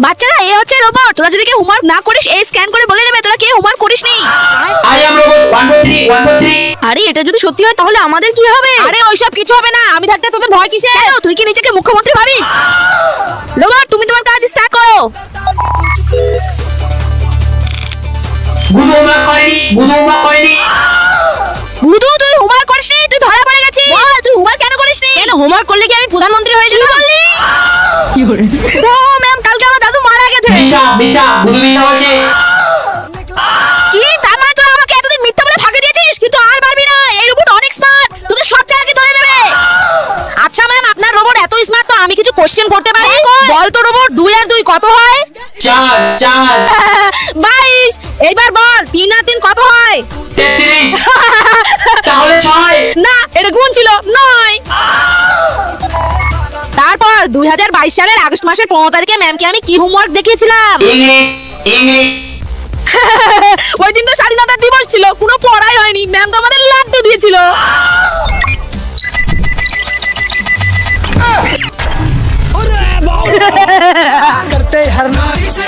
বাচ্চারা এ হচ্ছে রোবট। তোরা যদি কেউ হোমওয়ার্ক না করিস এই স্ক্যান করে বলে দেবে তোরা কেউ হোমওয়ার্ক করিসনি। আই এম রোবট 143 আরে এটা যদি সত্যি হয় তাহলে আমাদের কি হবে? আরে ওইসব কিছু হবে না, আমি থাকতে তোদের ভয় কিসে? কেন তুই কি নিজেকে মুখ্যমন্ত্রী ভাবিস? রোবট তুমি তোমার কাজ স্টার্ট করো। গুদু হোমওয়ার্ক করেনি, গুদু হোমওয়ার্ক করেনি। বুধু তুই হোমওয়ার্ক করিসনি, তুই ধরা পড়ে গেছিস। বল তুই হোমওয়ার্ক কেন করিসনি? কেন হোমওয়ার্ক করলে কি আমি প্রধানমন্ত্রী হয়ে যেতাম? কি বললি? ও ম্যাম কালকে আমার দাদু মারা গেছে। মিথ্যা মিথ্যা, গুদু মিথ্যা বলছে। কি তার মানে তোরা আমাকে এতদিন মিথ্যা বলে ফাঁকি দিয়েছিস? কিন্তু আর পারবি না, এই রোবট অনেক স্মার্ট, তোদের সব জায়গাকে ধরে নেবে। আচ্ছা ম্যাম, আপনার রোবট এত স্মার্ট তো আমি কিছু কোশ্চেন করতে পারি? বল তো রোবট 2 আর 2 কত হয়? 4 4 22। এইবার বল 3 আর 3 কত হয়? 33। তাহলে 6। না, এটা গুণ ছিল 9। তারপর 2022 সালের আগস্ট মাসের 15 তারিখে ম্যামকে আমি কি হোমওয়ার্ক দেখিয়েছিলাম? English English. ওই দিন তো স্বাধীনতা দিবস ছিল, কোনো পড়াই হয়নি, ম্যাম তো আমাদের লাড্ডু দিয়েছিল। करते हर नारी से